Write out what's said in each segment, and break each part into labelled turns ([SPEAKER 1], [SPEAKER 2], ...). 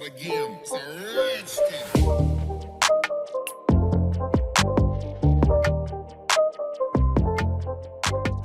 [SPEAKER 1] again. It's a rich thing.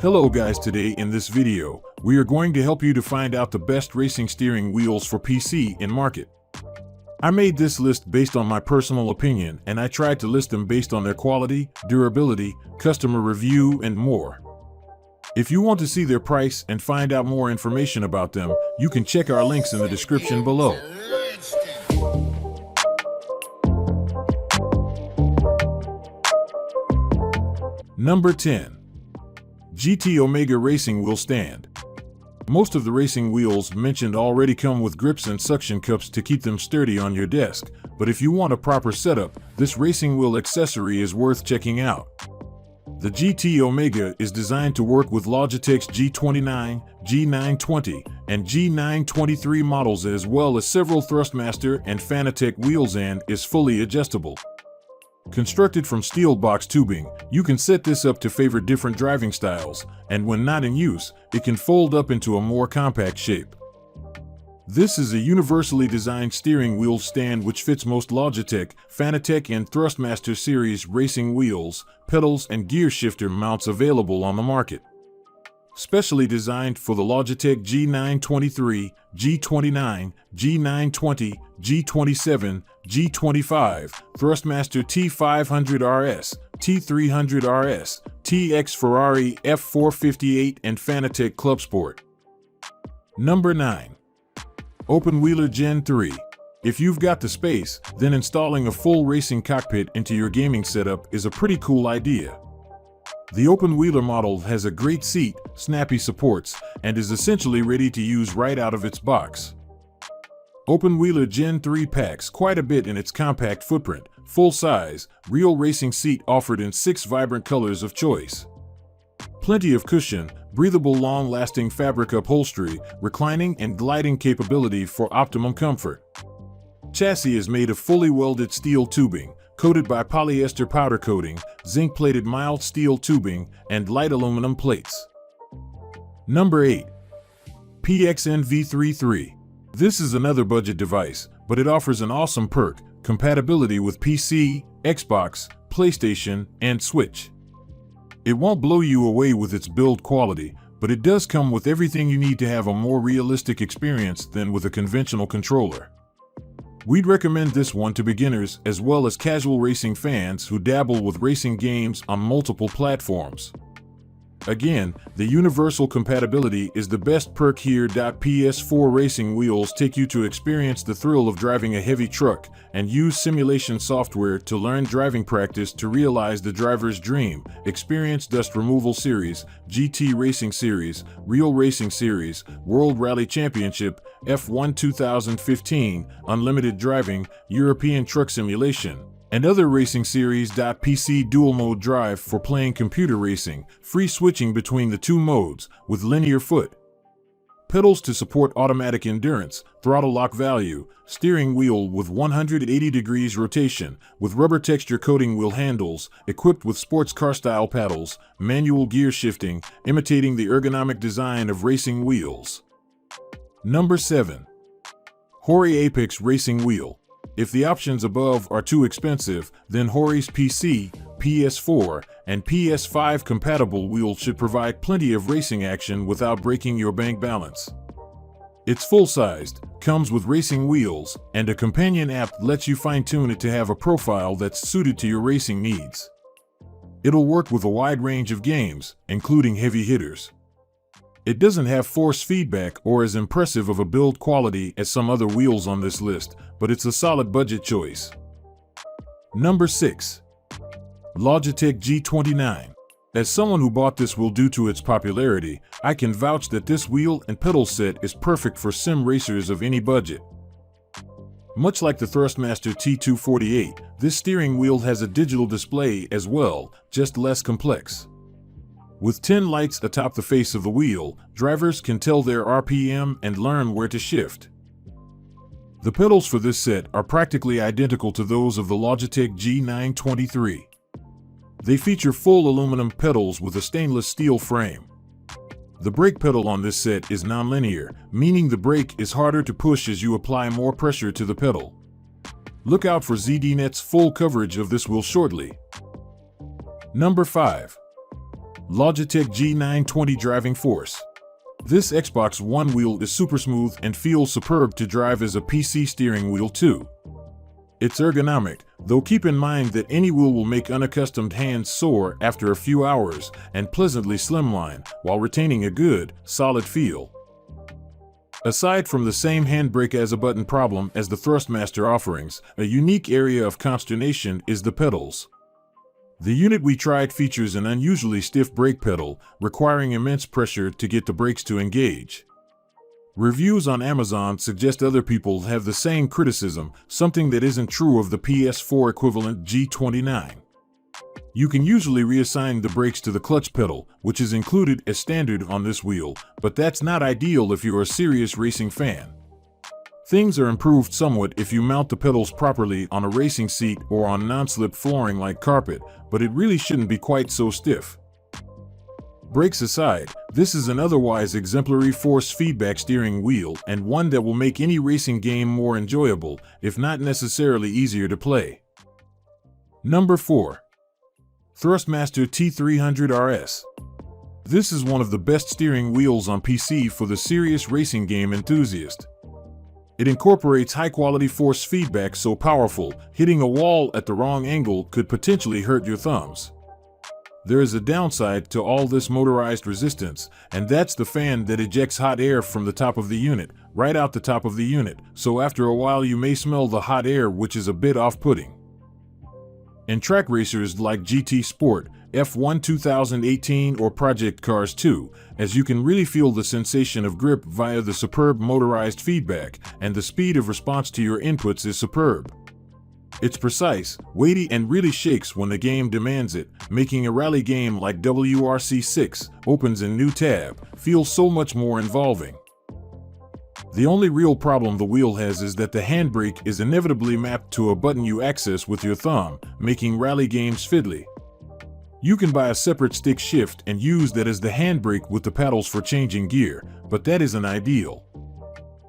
[SPEAKER 2] Hello guys, today in this video, we are going to help you to find out the best racing steering wheels for PC in market. I made this list based on my personal opinion, and I tried to list them based on their quality, durability, customer review, and more. If you want to see their price and find out more information about them, you can check our links in the description below. Number 10. GT Omega Racing Wheel Stand. Most of the racing wheels mentioned already come with grips and suction cups to keep them sturdy on your desk, but if you want a proper setup, this racing wheel accessory is worth checking out. The GT Omega is designed to work with Logitech's G29, G920, and G923 models, as well as several Thrustmaster and Fanatec wheels, and is fully adjustable. Constructed from steel box tubing, you can set this up to favor different driving styles, and when not in use, it can fold up into a more compact shape. This is a universally designed steering wheel stand which fits most Logitech, Fanatec, and Thrustmaster series racing wheels, pedals, and gear shifter mounts available on the market. Specially designed for the Logitech G923, G29, G920, G27, G25, Thrustmaster T500RS, T300RS, TX Ferrari F458, and Fanatec Club Sport. Number 9. Open Wheeler Gen 3. If you've got the space, then installing a full racing cockpit into your gaming setup is a pretty cool idea. The Open Wheeler model has a great seat, snappy supports, and is essentially ready to use right out of its box. Open Wheeler Gen 3 packs quite a bit in its compact footprint, full-size, real racing seat offered in 6 vibrant colors of choice. Plenty of cushion, breathable long-lasting fabric upholstery, reclining and gliding capability for optimum comfort. Chassis is made of fully welded steel tubing, coated by polyester powder coating, zinc-plated mild steel tubing, and light aluminum plates. Number 8. PXN V33. This is another budget device, but it offers an awesome perk: compatibility with PC, Xbox, PlayStation, and Switch. It won't blow you away with its build quality, but it does come with everything you need to have a more realistic experience than with a conventional controller. We'd recommend this one to beginners as well as casual racing fans who dabble with racing games on multiple platforms. Again, the universal compatibility is the best perk here. PS4 racing wheels take you to experience the thrill of driving a heavy truck and use simulation software to learn driving practice to realize the driver's dream. Experience Dust Removal Series, GT Racing Series, Real Racing Series, World Rally Championship, F1 2015, Unlimited Driving, European Truck Simulation, and other racing series. PC dual mode drive for playing computer racing, free switching between the two modes with linear foot pedals to support automatic endurance, throttle lock value, steering wheel with 180 degrees rotation with rubber texture coating wheel handles, equipped with sports car style paddles, manual gear shifting, imitating the ergonomic design of racing wheels. Number 7. Hori Apex Racing Wheel. If the options above are too expensive, then Hori's PC, PS4, and PS5 compatible wheel should provide plenty of racing action without breaking your bank balance. It's full-sized, comes with racing wheels, and a companion app lets you fine-tune it to have a profile that's suited to your racing needs. It'll work with a wide range of games, including heavy hitters. It doesn't have force feedback or as impressive of a build quality as some other wheels on this list, but it's a solid budget choice. Number 6. Logitech G29. As someone who bought this wheel due to its popularity, I can vouch that this wheel and pedal set is perfect for sim racers of any budget. Much like the Thrustmaster T248, this steering wheel has a digital display as well, just less complex. With 10 lights atop the face of the wheel, drivers can tell their RPM and learn where to shift. The pedals for this set are practically identical to those of the Logitech G923. They feature full aluminum pedals with a stainless steel frame. The brake pedal on this set is nonlinear, meaning the brake is harder to push as you apply more pressure to the pedal. Look out for ZDNet's full coverage of this wheel shortly. Number 5. Logitech G920 Driving Force. This Xbox One wheel is super smooth and feels superb to drive as a PC steering wheel too. It's ergonomic, though keep in mind that any wheel will make unaccustomed hands sore after a few hours, and pleasantly slimline, while retaining a good, solid feel. Aside from the same handbrake as a button problem as the Thrustmaster offerings, a unique area of consternation is the pedals. The unit we tried features an unusually stiff brake pedal, requiring immense pressure to get the brakes to engage. Reviews on Amazon suggest other people have the same criticism, something that isn't true of the PS4 equivalent G29. You can usually reassign the brakes to the clutch pedal, which is included as standard on this wheel, but that's not ideal if you're a serious racing fan. Things are improved somewhat if you mount the pedals properly on a racing seat or on non-slip flooring like carpet, but it really shouldn't be quite so stiff. Brakes aside, this is an otherwise exemplary force feedback steering wheel and one that will make any racing game more enjoyable, if not necessarily easier to play. Number 4. Thrustmaster T300 RS. This is one of the best steering wheels on PC for the serious racing game enthusiast. It incorporates high-quality force feedback so powerful, hitting a wall at the wrong angle could potentially hurt your thumbs. There is a downside to all this motorized resistance, and that's the fan that ejects hot air from the top of the unit, right out the top of the unit, so after a while you may smell the hot air, which is a bit off-putting. In track racers like GT Sport, F1 2018 or Project Cars 2, as you can really feel the sensation of grip via the superb motorized feedback, and the speed of response to your inputs is superb. It's precise, weighty, and really shakes when the game demands it, making a rally game like WRC6, opens a new tab, feel so much more involving. The only real problem the wheel has is that the handbrake is inevitably mapped to a button you access with your thumb, making rally games fiddly. You can buy a separate stick shift and use that as the handbrake with the paddles for changing gear, but that isn't ideal.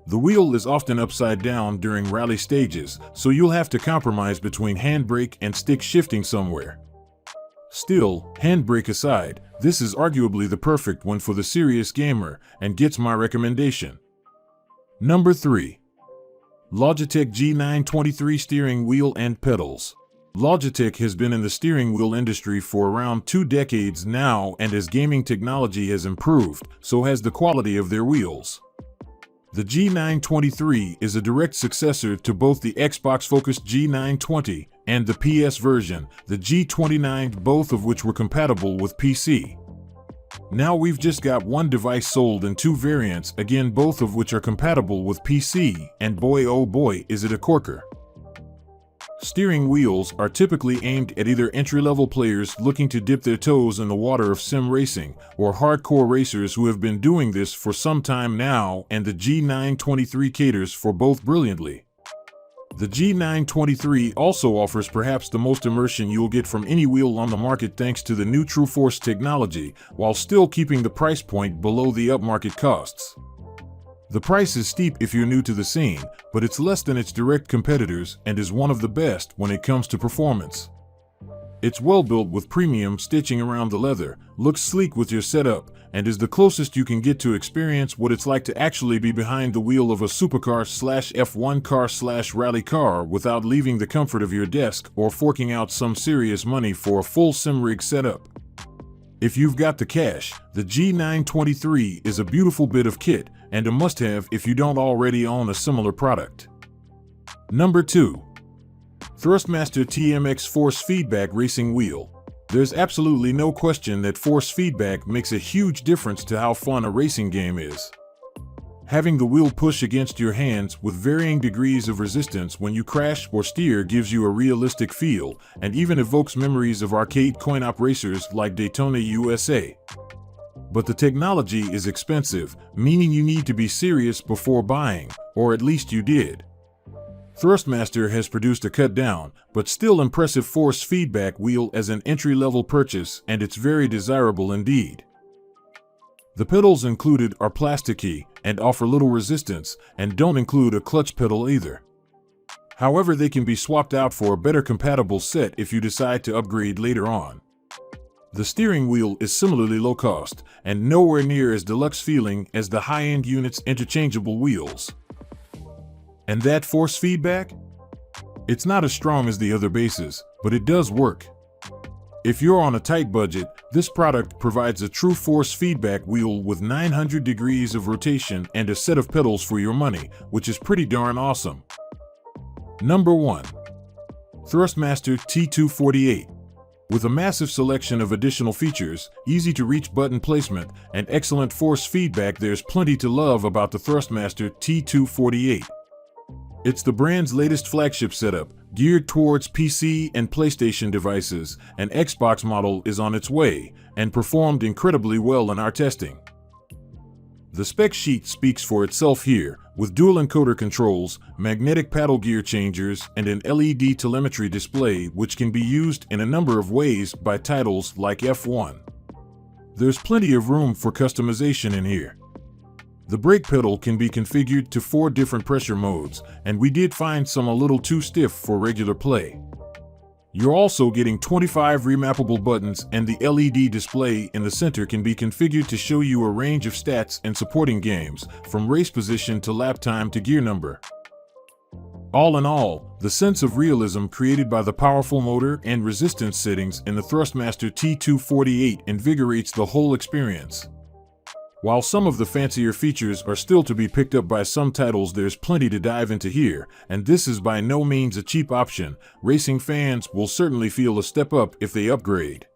[SPEAKER 2] The wheel is often upside down during rally stages, so you'll have to compromise between handbrake and stick shifting somewhere. Still, handbrake aside, this is arguably the perfect one for the serious gamer, and gets my recommendation. Number 3. Logitech G923 Steering Wheel and Pedals. Logitech has been in the steering wheel industry for around 2 decades now, and as gaming technology has improved, so has the quality of their wheels. The G923 is a direct successor to both the Xbox-focused G920 and the PS version, the G29, both of which were compatible with PC. Now we've just got one device sold in 2 variants, again both of which are compatible with PC, and boy oh boy is it a corker. Steering wheels are typically aimed at either entry-level players looking to dip their toes in the water of sim racing, or hardcore racers who have been doing this for some time now, and the G923 caters for both brilliantly. The G923 also offers perhaps the most immersion you'll get from any wheel on the market thanks to the new TrueForce technology, while still keeping the price point below the upmarket costs. The price is steep if you're new to the scene, but it's less than its direct competitors and is one of the best when it comes to performance. It's well built with premium stitching around the leather, looks sleek with your setup, and is the closest you can get to experience what it's like to actually be behind the wheel of a supercar/F1 car/rally car without leaving the comfort of your desk or forking out some serious money for a full sim rig setup. If you've got the cash, the G923 is a beautiful bit of kit, and a must-have if you don't already own a similar product. Number 2. Thrustmaster TMX Force Feedback Racing Wheel. There's absolutely no question that force feedback makes a huge difference to how fun a racing game is. Having the wheel push against your hands with varying degrees of resistance when you crash or steer gives you a realistic feel, and even evokes memories of arcade coin-op racers like Daytona USA. But the technology is expensive, meaning you need to be serious before buying, or at least you did. Thrustmaster has produced a cut-down, but still impressive force feedback wheel as an entry-level purchase, and it's very desirable indeed. The pedals included are plasticky and offer little resistance and don't include a clutch pedal either. However, they can be swapped out for a better compatible set if you decide to upgrade later on. The steering wheel is similarly low cost and nowhere near as deluxe feeling as the high-end unit's interchangeable wheels. And that force feedback? It's not as strong as the other bases, but it does work. If you're on a tight budget, this product provides a true force feedback wheel with 900 degrees of rotation and a set of pedals for your money, which is pretty darn awesome. Number 1. Thrustmaster T248. With a massive selection of additional features, easy-to-reach button placement, and excellent force feedback, there's plenty to love about the Thrustmaster T248. It's the brand's latest flagship setup, geared towards PC and PlayStation devices. An Xbox model is on its way, and performed incredibly well in our testing. The spec sheet speaks for itself here, with dual encoder controls, magnetic paddle gear changers, and an LED telemetry display which can be used in a number of ways by titles like F1. There's plenty of room for customization in here. The brake pedal can be configured to 4 different pressure modes, and we did find some a little too stiff for regular play. You're also getting 25 remappable buttons, and the LED display in the center can be configured to show you a range of stats and supporting games, from race position to lap time to gear number. All in all, the sense of realism created by the powerful motor and resistance settings in the Thrustmaster T248 invigorates the whole experience. While some of the fancier features are still to be picked up by some titles, there's plenty to dive into here, and this is by no means a cheap option. Racing fans will certainly feel a step up if they upgrade.